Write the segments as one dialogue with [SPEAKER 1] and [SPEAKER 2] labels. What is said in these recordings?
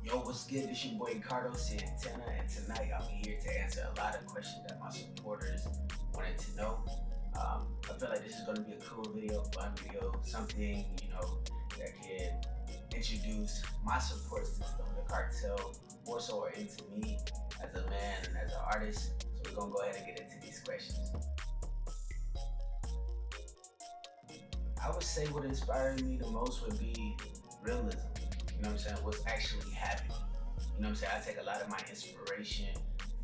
[SPEAKER 1] Yo, what's good? It's your boy Kardo Santana, and tonight I'm here to answer a lot of questions that my supporters wanted to know. I feel like this is going to be a cool video, fun video, something that can introduce my support system, the cartel, more so or into me as a man and as an artist. So we're gonna go ahead and get into these questions. I would say what inspired me the most would be realism. You know what I'm saying? What's actually happening. You know what I'm saying? I take a lot of my inspiration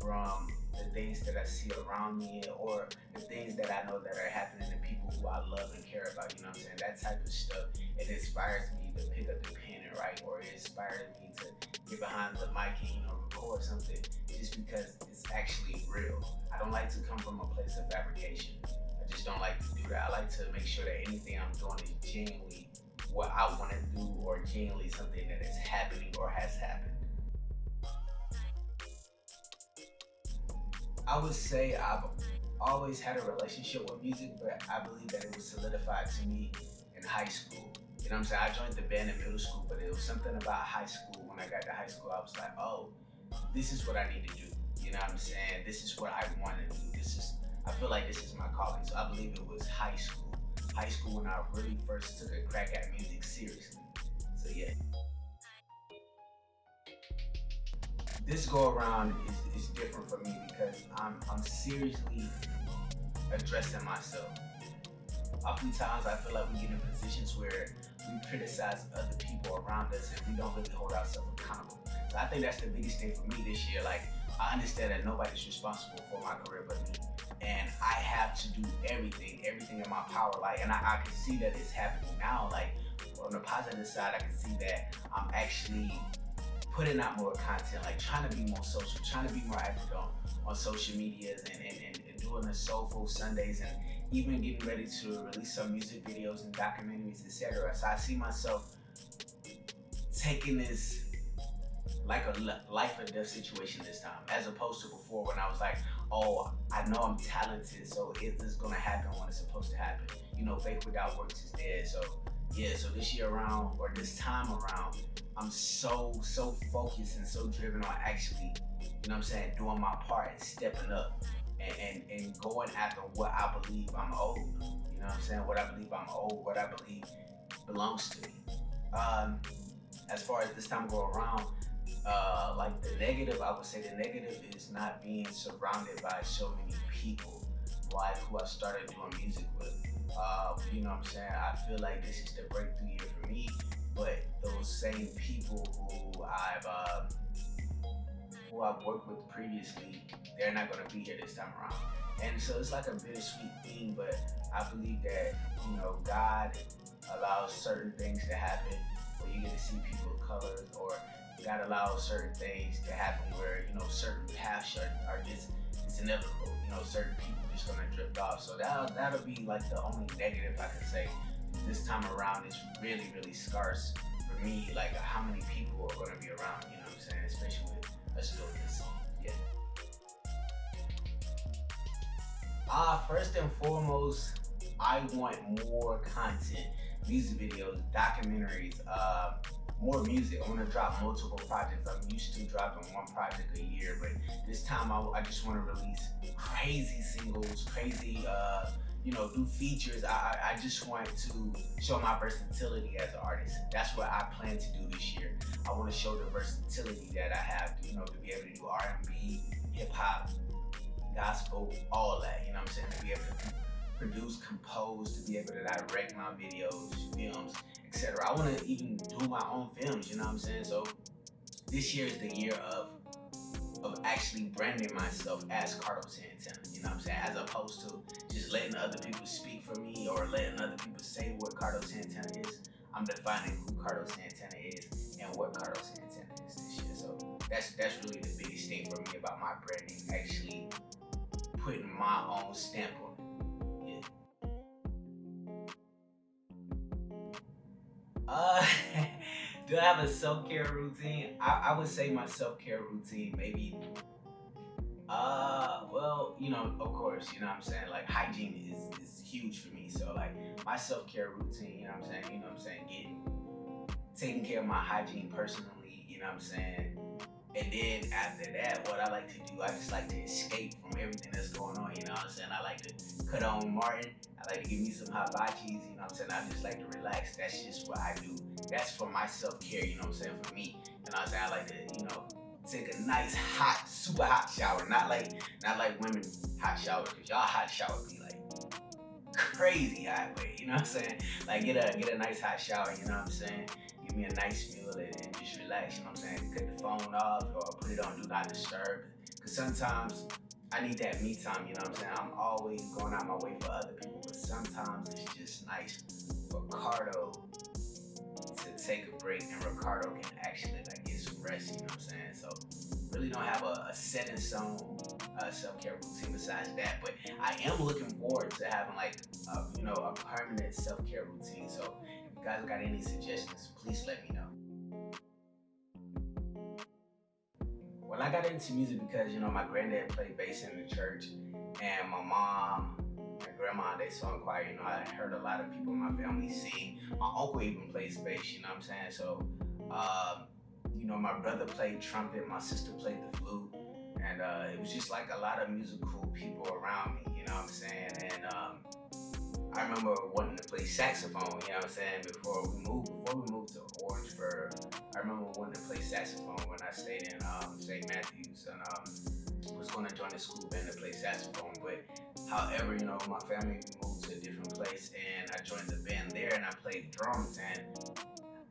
[SPEAKER 1] from the things that I see around me or the things that I know that are happening to people who I love and care about. You know what I'm saying? That type of stuff, it inspires me to pick up the pen and write, or it inspires me to get behind the mic and record something just because it's actually real. I don't like to come from a place of fabrication. I just don't like to do that. I like to make sure that anything I'm doing is genuinely what I want to do, or genuinely something that is happening or has happened. I would say I've always had a relationship with music, but I believe that it was solidified to me in high school. You know what I'm saying? I joined the band in middle school, but it was something about high school. When I got to high school, I was like, oh, this is what I need to do. You know what I'm saying? This is what I want to do. I feel like this is my calling. So I believe it was high school. High school when I really first took a crack at music seriously. So yeah. This go around is different for me because I'm seriously addressing myself. Oftentimes I feel like we get in positions where we criticize other people around us and we don't really hold ourselves accountable. So I think that's the biggest thing for me this year. Like, I understand that nobody's responsible for my career but me. And I have to do everything in my power. Like, and I can see that it's happening now. Like, on the positive side, I can see that I'm actually putting out more content, like trying to be more social, trying to be more active on social medias and doing the soulful Sundays and even getting ready to release some music videos and documentaries, etc. So I see myself taking this like a life or death situation this time, as opposed to before when I was like, oh, I know I'm talented, so it's gonna happen when it's supposed to happen. Faith without works is dead. So yeah, so this year around, or this time around, I'm so focused and so driven on actually, doing my part and stepping up and going after what I believe I'm owed. You know what I'm saying? What I believe I'm owed, what I believe belongs to me. As far as this time go around, like the negative, I would say the negative is not being surrounded by so many people like who I started doing music with. You know what I'm saying? I feel like this is the breakthrough year for me, but those same people who I've worked with previously, they're not gonna be here this time around. And so it's like a bittersweet thing, but I believe that, God allows certain things to happen where you get to see people of color, or God allows certain things to happen where, certain paths are just, it's inevitable. Certain people just gonna drift off. So that'll be like the only negative I can say. This time around, it's really, really scarce for me, like how many people are gonna be around, you know what I'm saying? Especially with us doing this. Yeah. First and foremost, I want more content, music videos, documentaries, more music. I want to drop multiple projects. I'm used to dropping one project a year, but this time I just want to release crazy singles, crazy, do features. I just want to show my versatility as an artist. That's what I plan to do this year. I want to show the versatility that I have, to be able to do R&B, hip hop, gospel, all that, you know what I'm saying? To be able to produce, compose, to be able to direct my videos, films, etc. I want to even do my own films, you know what I'm saying? So this year is the year of actually branding myself as Kardo Santana, you know what I'm saying? As opposed to just letting other people speak for me or letting other people say what Kardo Santana is. I'm defining who Kardo Santana is and what Kardo Santana is this year. So that's really the biggest thing for me about my branding, actually putting my own stamp on it. Do I have a self-care routine? I would say my self-care routine maybe, well, of course, you know what I'm saying? Like, hygiene is huge for me. So, like, my self-care routine, you know what I'm saying? Taking care of my hygiene personally, you know what I'm saying? And then after that, what I like to do, I just like to escape from everything that's going on, you know what I'm saying? I like to cut on Martin. I like to give me some hibachis, you know what I'm saying? I just like to relax. That's just what I do. That's for my self-care, you know what I'm saying? For me. You know what I'm saying? I like to, take a nice hot, super hot shower. Not like women hot showers, because y'all hot showers be like crazy hot, but you know what I'm saying? Like get a nice hot shower, you know what I'm saying? Give me a nice meal and just relax, you know what I'm saying? Cut the phone off or put it on do not disturb. Cause sometimes I need that me time, you know what I'm saying? I'm always going out my way for other people, but sometimes it's just nice for Kardo to take a break and Ricardo can actually like get some rest, you know what I'm saying? So really don't have a set in stone self-care routine besides that, but I am looking forward to having like a permanent self-care routine. So if you guys got any suggestions, please let me know. Well, I got into music because my granddad played bass in the church, and my mom and grandma, they sung choir. I heard a lot of people in my family sing. My uncle even plays bass, you know what I'm saying? So my brother played trumpet, my sister played the flute, and it was just like a lot of musical people around me, you know what I'm saying? And I remember wanting to play saxophone, you know what I'm saying, before we moved to Orangeburg. I remember wanting to play saxophone when I stayed in St. Matthews, and was going to join the school band to play saxophone. But however, my family moved to a different place, and I joined the band there, and I played drums. And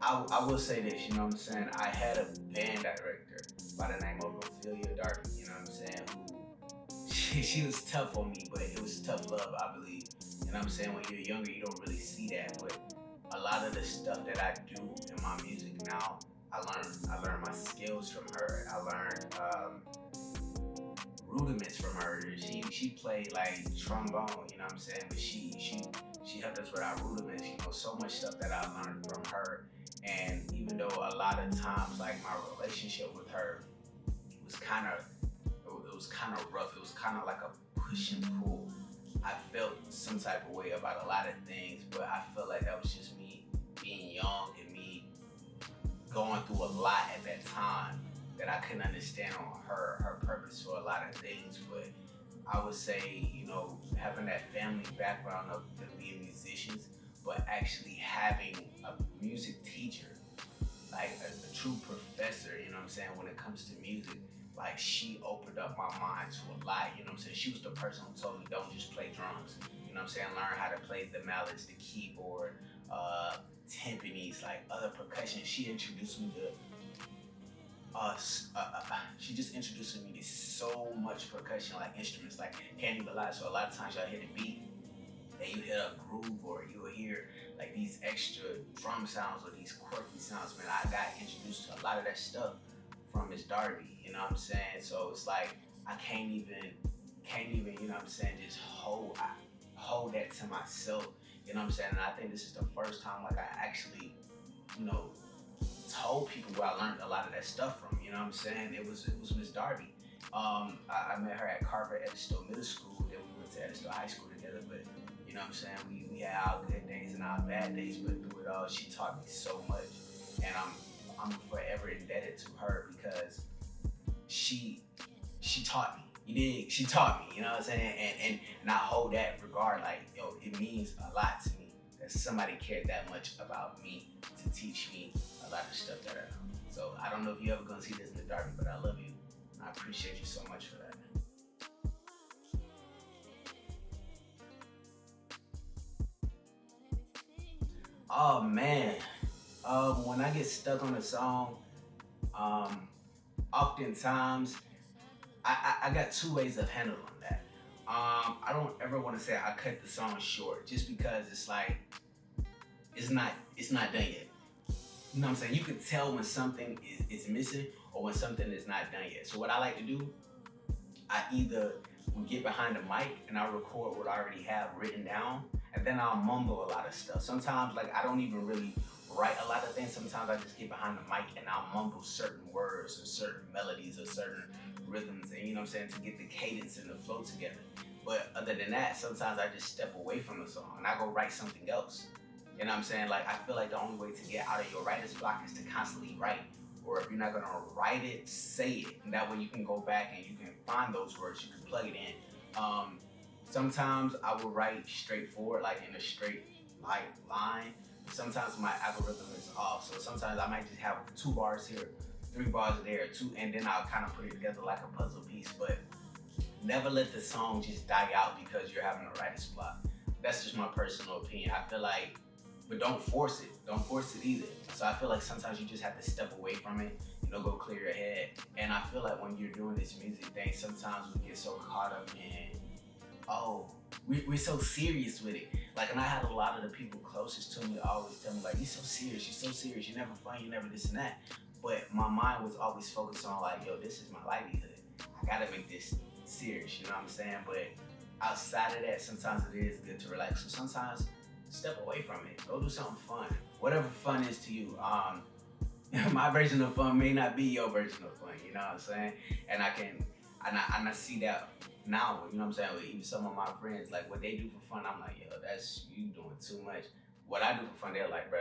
[SPEAKER 1] I will say this, you know what I'm saying, I had a band director by the name of Ophelia Darby, you know what I'm saying, who she was tough on me, but it was tough love, I believe. You know what I'm saying? When you're younger, you don't really see that, but a lot of the stuff that I do in my music now, I learned my skills from her. I learned rudiments from her. She played like trombone, you know what I'm saying? But she helped us with our rudiments, so much stuff that I learned from her. And even though a lot of times, like, my relationship with her was kind of rough. It was kind of like a push and pull. I felt some type of way about a lot of things, but I felt like that was just me being young and me going through a lot at that time that I couldn't understand on her purpose for a lot of things. But I would say, having that family background of being musicians, but actually having a music teacher, like a true professor, you know what I'm saying, when it comes to music, like, she opened up my mind to a lot, you know what I'm saying? She was the person who told me, don't just play drums, you know what I'm saying? Learn how to play the mallets, the keyboard, timpanis, like other percussion. She introduced me to she just introduced me to so much percussion, like instruments, like, can't even lie. So a lot of times y'all hear the beat and you hear a groove, or you'll hear like these extra drum sounds or these quirky sounds. Man, I got introduced to a lot of that stuff from Miss Darby, you know what I'm saying? So it's like I can't even, you know what I'm saying, just hold that to myself, you know what I'm saying? And I think this is the first time like I actually, told people where I learned a lot of that stuff from, you know what I'm saying? It was Miss Darby. I met her at Carver Edisto Middle School, then we went to Edisto High School together, but you know what I'm saying, we had our good days and our bad days, but through it all, she taught me so much, and I'm forever indebted to her because she taught me. You dig? She taught me, you know what I'm saying? And I hold that regard, like, it means a lot to me that somebody cared that much about me to teach me a lot of stuff that I know. So I don't know if you ever gonna see this in the Darby, but I love you. I appreciate you so much for that. Oh man, when I get stuck on a song, oftentimes I got two ways of handling that. I don't ever want to say I cut the song short, just because it's like it's not done yet. You know what I'm saying? You can tell when something is missing or when something is not done yet. So what I like to do, I either will get behind the mic and I'll record what I already have written down, and then I'll mumble a lot of stuff. Sometimes, like, I don't even really write a lot of things. Sometimes I just get behind the mic and I'll mumble certain words or certain melodies or certain rhythms, and you know what I'm saying, to get the cadence and the flow together. But other than that, sometimes I just step away from the song and I go write something else. You know what I'm saying? Like, I feel like the only way to get out of your writer's block is to constantly write or if you're not gonna write it, say it. And that way you can go back and you can find those words, you can plug it in. Sometimes I will write straightforward, like in a straight line. Sometimes my algorithm is off, so sometimes I might just have 2 bars here, 3 bars there, and then I'll kind of put it together like a puzzle piece. But never let the song just die out because you're having a writer's block. That's just my personal opinion. I feel like, but don't force it. Don't force it either. So I feel like sometimes you just have to step away from it, go clear your head. And I feel like when you're doing this music thing, sometimes we get so caught up in, oh, we're so serious with it. Like, and I had a lot of the people closest to me always tell me, like, you're so serious, you're never fun, you're never this and that. But my mind was always focused on, like, yo, this is my livelihood. I gotta make this serious, you know what I'm saying? But outside of that, sometimes it is good to relax. So sometimes step away from it. Go do something fun. Whatever fun is to you. My version of fun may not be your version of fun, you know what I'm saying? And I see that now, you know what I'm saying, with even some of my friends, like what they do for fun, I'm like, yo, that's you doing too much. What I do for fun, they're like, bro,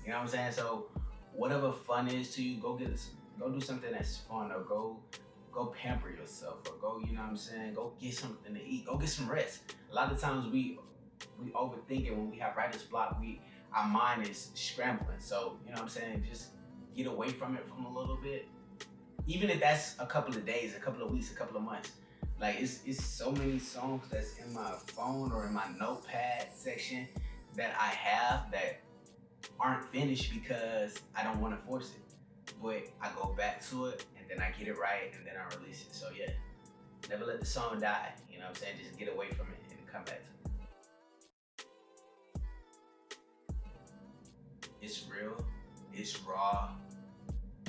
[SPEAKER 1] you know what I'm saying? So whatever fun is to you, go do something that's fun, or go pamper yourself, or go, you know what I'm saying, go get something to eat, go get some rest. A lot of times we overthink it when we have writer's block. Our mind is scrambling. So, you know what I'm saying, just get away from it from a little bit. Even if that's a couple of days, a couple of weeks, a couple of months. Like, it's so many songs that's in my phone or in my notepad section that I have that aren't finished because I don't want to force it. But I go back to it, and then I get it right, and then I release it. So yeah, never let the song die. You know what I'm saying? Just get away from it and come back to it. It's real, it's raw,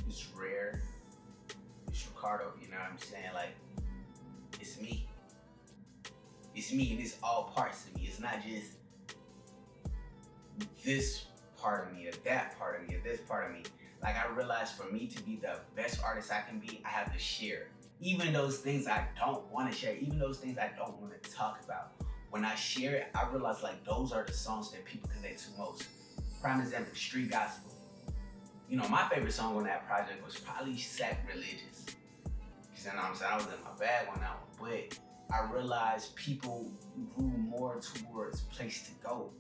[SPEAKER 1] it's rare, it's Kardo, you know what I'm saying? Like, it's me. It's me, and it's all parts of me. It's not just this part of me, or that part of me, or this part of me. Like, I realized for me to be the best artist I can be, I have to share. Even those things I don't want to share, even those things I don't want to talk about. When I share it, I realize, like, those are the songs that people connect to most. Prime example, Street Gospel. You know, my favorite song on that project was probably Sacrilegious. You know what I'm saying? I was in my bag on that one. But I realized people grew more towards Place to Go.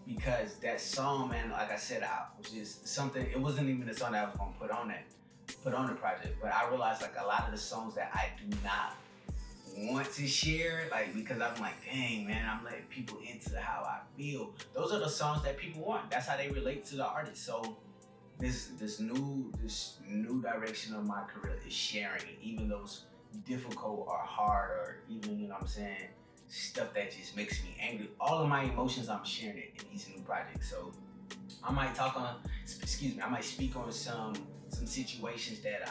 [SPEAKER 1] Because that song, man, like I said, was just something, it wasn't even the song that I was gonna put on the project. But I realized, like, a lot of the songs that I do not want to share, like, because I'm like, dang, man, I'm letting people into how I feel. Those are the songs that people want. That's how they relate to the artist. So this new direction of my career is sharing, even those difficult or hard, or even, you know what I'm saying, stuff that just makes me angry. All of my emotions, I'm sharing it in these new projects. So I might I might speak on some situations that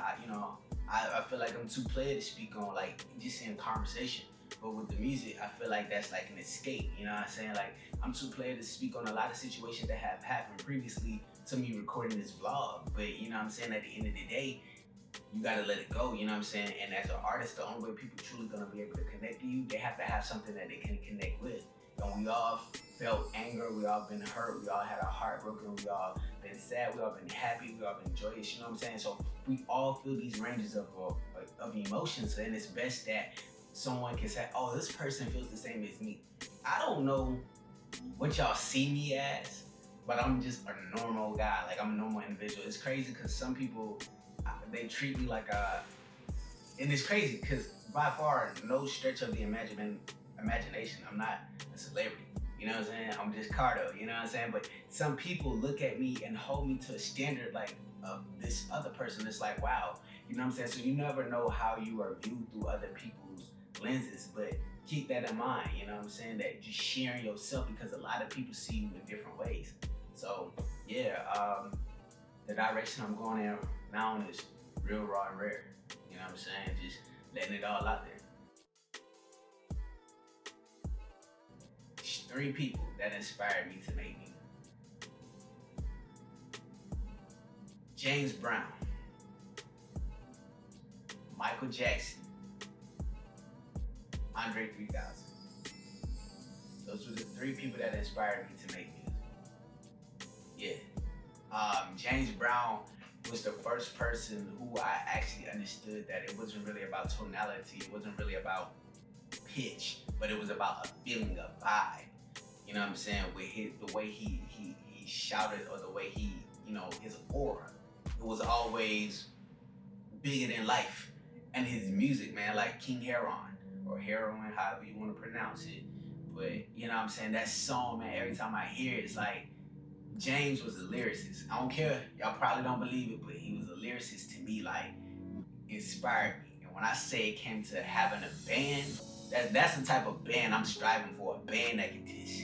[SPEAKER 1] I feel like I'm too player to speak on, like, just in conversation. But with the music, I feel like that's like an escape, you know what I'm saying? Like, I'm too player to speak on a lot of situations that have happened previously to me recording this vlog. But, you know what I'm saying, at the end of the day, you gotta let it go, you know what I'm saying? And as an artist, the only way people truly gonna be able to connect to you, they have to have something that they can connect with. And we all felt anger, we all been hurt, we all had our heart broken, we all been sad, we all been happy, we all been joyous, you know what I'm saying? So we all feel these ranges of emotions, and it's best that someone can say, oh, this person feels the same as me. I don't know what y'all see me as, but I'm just a normal guy. Like, I'm a normal individual. It's crazy because some people, they treat me like and it's crazy because by far, no stretch of the imagination, I'm not a celebrity. You know what I'm saying? I'm just Kardo, you know what I'm saying? But some people look at me and hold me to a standard like of this other person. It's like, wow, you know what I'm saying? So you never know how you are viewed through other people's lenses, but keep that in mind, you know what I'm saying? That just sharing yourself, because a lot of people see you in different ways. So yeah, the direction I'm going in now is real, raw, and rare. You know what I'm saying? Just letting it all out there. 3 people that inspired me to make music. James Brown, Michael Jackson, Andre 3000. Those were the 3 people that inspired me to make music. Yeah. James Brown, was the first person who I actually understood that it wasn't really about tonality, it wasn't really about pitch, but it was about a feeling, a vibe. You know what I'm saying? With the way he shouted, or the way he, his aura. It was always bigger than life. And his music, man, like King Heron, or Heroin, however you want to pronounce it. But you know what I'm saying? That song, man, every time I hear it, it's like James was a lyricist. I don't care, y'all probably don't believe it, but he was a lyricist to me, like inspired me. And when I say it came to having a band, that's the type of band I'm striving for. A band that can just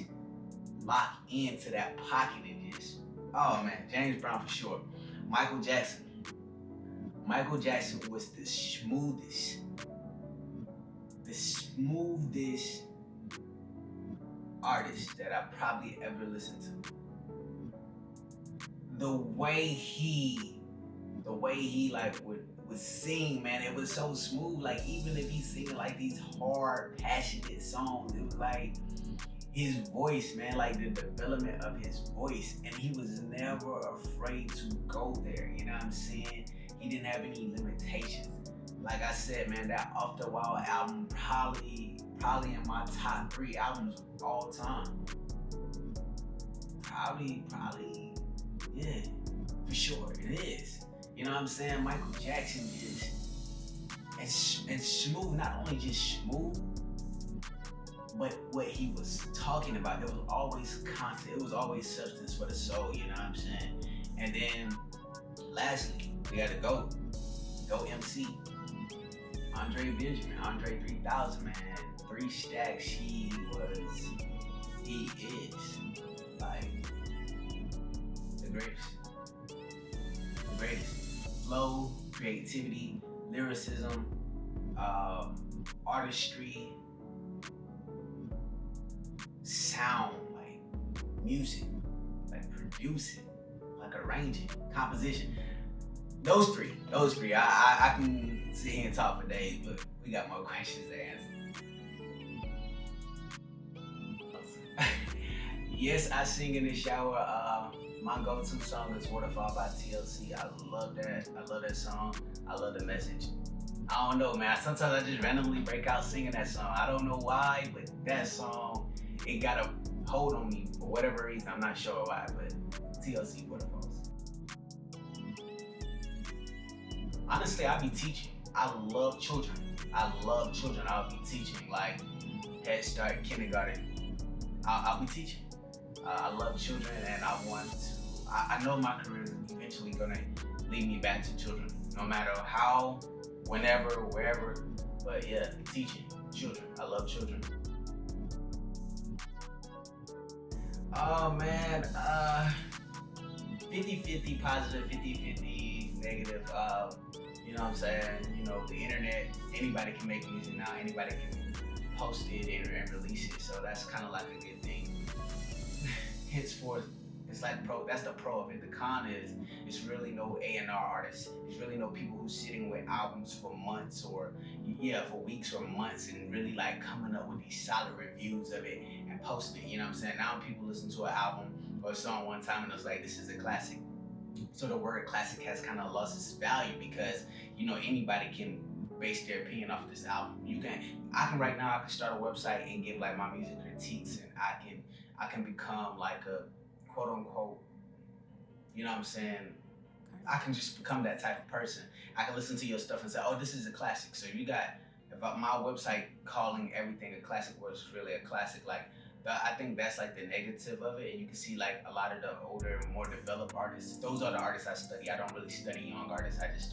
[SPEAKER 1] lock into that pocket and just, oh man, James Brown for sure. Michael Jackson. Michael Jackson was the smoothest artist that I probably ever listened to. The way he like would sing, man, it was so smooth. Like even if he's singing like these hard, passionate songs, it was like his voice, man, like the development of his voice, and he was never afraid to go there. You know what I'm saying? He didn't have any limitations. Like I said, man, that Off the Wall album probably in my top 3 albums of all time. Probably, yeah, for sure it is. You know what I'm saying? Michael Jackson is and smooth, not only just smooth, but what he was talking about, there was always content, it was always substance for the soul, you know what I'm saying? And then lastly, we had to go MC. Andre Benjamin, Andre 3000, man. 3 Stacks, he is like the greatest. The greatest. Flow, creativity, lyricism, artistry, sound, like music, like producing, like arranging, composition. Those three. I can sit here and talk for days, but we got more questions to answer. Yes, I sing in the shower. My go-to song is Waterfall by TLC. I love that. I love that song. I love the message. I don't know, man. Sometimes I just randomly break out singing that song. I don't know why, but that song, it got a hold on me for whatever reason. I'm not sure why, but TLC Waterfalls. Honestly, I'll be teaching. I love children. I'll be teaching, like Head Start, kindergarten. I'll be teaching. I love children, and I want to. I know my career is eventually gonna lead me back to children, no matter how, whenever, wherever. But yeah, teaching children. I love children. Oh man, 50-50 positive, 50-50 negative. You know what I'm saying? You know, the internet, anybody can make music now, anybody can post it and release it. So that's kind of like a good thing. Henceforth, it's like that's the pro of it. The con is, it's really no A&R artists. It's really no people who's sitting with albums for months or, for weeks or months and really like coming up with these solid reviews of it and posting it. You know what I'm saying? Now people listen to an album or a song one time and it's like, this is a classic. So the word classic has kind of lost its value because, anybody can base their opinion off of this album. I can start a website and give like my music critiques, and I can become like a quote unquote, you know what I'm saying? I can just become that type of person. I can listen to your stuff and say, oh, this is a classic. So you got, about my website calling everything a classic was really a classic, I think that's like the negative of it. And you can see like a lot of the older, more developed artists, those are the artists I study. I don't really study young artists. I just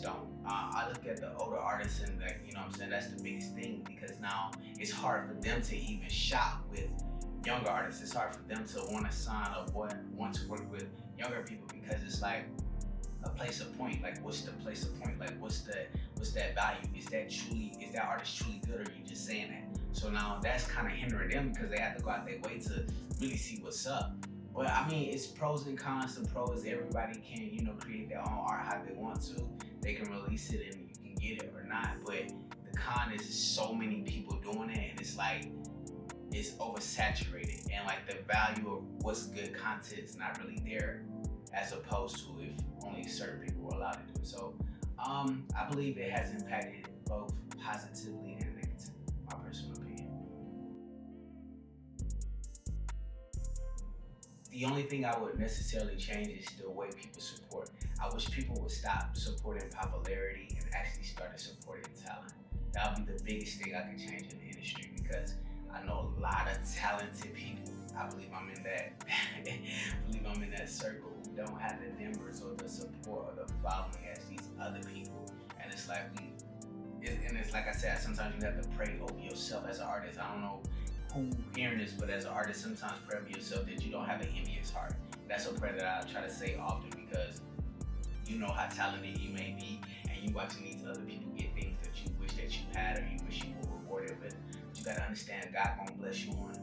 [SPEAKER 1] don't. I look at the older artists and like, you know what I'm saying, that's the biggest thing, because now it's hard for them to even shop with younger artists. It's hard for them to want to sign or want to work with younger people, because it's like a place of point. Like, what's the place of point? Like, what's that value? Is that artist truly good, or are you just saying that? So now that's kind of hindering them because they have to go out their way to really see what's up. But I mean, it's pros and cons. The pro is everybody can, create their own art how they want to. They can release it and you can get it or not. But the con is so many people doing it, and it's like, it's oversaturated, and like the value of what's good content is not really there as opposed to if only certain people were allowed to do it. So I believe it has impacted both positively and negatively, my personal opinion. The only thing I would necessarily change is the way people support. I wish people would stop supporting popularity and actually started supporting talent. That would be the biggest thing I could change in the industry, because I know a lot of talented people. I believe I'm in that circle who don't have the numbers or the support or the following as these other people. And it's like it's like I said, sometimes you have to pray over yourself as an artist. I don't know who hearing this, but as an artist, sometimes pray over yourself that you don't have an envious heart. That's a prayer that I try to say often, because you know how talented you may be, and you watching these other people get things that you wish that you had or you wish you were rewarded with. But you gotta understand, God gonna bless you on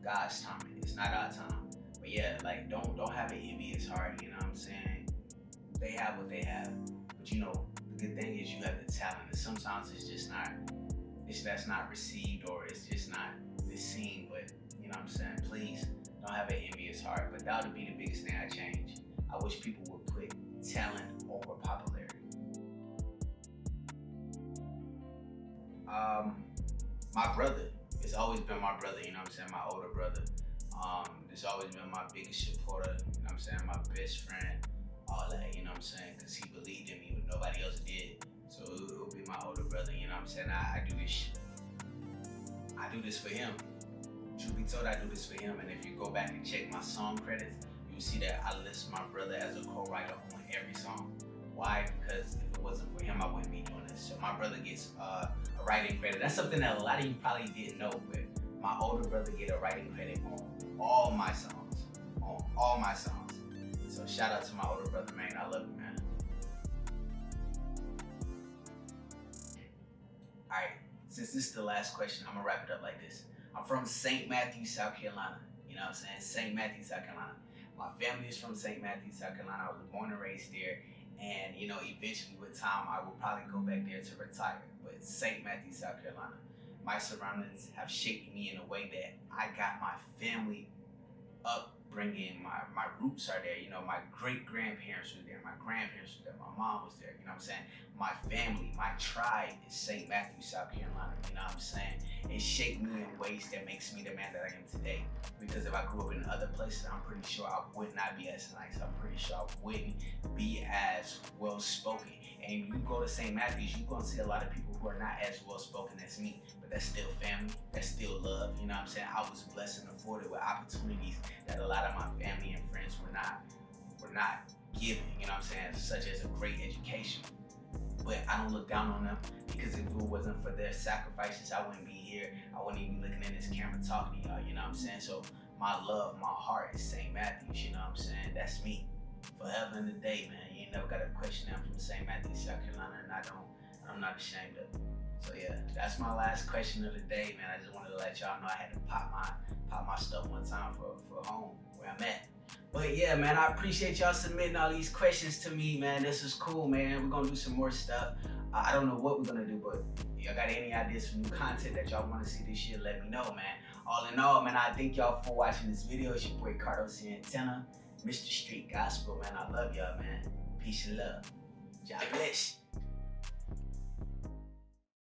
[SPEAKER 1] God's timing. It's not our time. But yeah, like don't have an envious heart. You know what I'm saying? They have what they have, but you know the good thing is you have the talent. And sometimes that's not received, or it's just not seen. But you know what I'm saying? Please don't have an envious heart. But that would be the biggest thing I change. I wish people would put talent over popularity. My brother, it's always been my brother, you know what I'm saying, my older brother. It's always been my biggest supporter, you know what I'm saying, my best friend, all that, you know what I'm saying, because he believed in me when nobody else did. So it'll be my older brother, you know what I'm saying. I do this for him. Truth be told, I do this for him. And if you go back and check my song credits, you'll see that I list my brother as a co-writer on every song. Why? Because if it wasn't for him, I wouldn't be doing this. So my brother gets a writing credit. That's something that a lot of you probably didn't know, but my older brother get a writing credit on all my songs. On all my songs. So shout out to my older brother, man. I love you, man. Alright, since this is the last question, I'm gonna wrap it up like this. I'm from St. Matthew, South Carolina. You know what I'm saying? St. Matthew, South Carolina. My family is from St. Matthew, South Carolina. I was born and raised there. And, you know, eventually with time, I will probably go back there to retire. But St. Matthew, South Carolina, my surroundings have shaped me in a way that I got my family upbringing. My roots are there. You know, my great-grandparents were there. My grandparents were there. My mom was there. You know what I'm saying? My family, my tribe is St. Matthew, South Carolina. You know what I'm saying? It shaped me in ways that makes me the man that I am today. Because if I grew up in other places, I'm pretty sure I would not be as nice. I'm pretty sure I wouldn't be as well spoken. And you go to St. Matthew's, you're gonna see a lot of people who are not as well spoken as me, but that's still family, that's still love. You know what I'm saying? I was blessed and afforded with opportunities that a lot of my family and friends were not given. You know what I'm saying? Such as a great education. But I don't look down on them, because if it wasn't for their sacrifices, I wouldn't be here. I wouldn't even be looking in this camera talking to y'all, you know what I'm saying? So my love, my heart is St. Matthew's, you know what I'm saying? That's me. Forever and a day, man. You ain't never got a question. I'm from St. Matthew, South Carolina, and I'm not ashamed of it. So yeah, that's my last question of the day, man. I just wanted to let y'all know I had to pop my stuff one time for home, where I'm at. But yeah, man, I appreciate y'all submitting all these questions to me, man. This is cool, man. We're gonna do some more stuff. I don't know what we're gonna do, but y'all got any ideas for new content that y'all wanna see this year, let me know, man. All in all, man, I thank y'all for watching this video. It's your boy Kardo Santana, Mr. Street Gospel, man. I love y'all, man. Peace and love. God bless.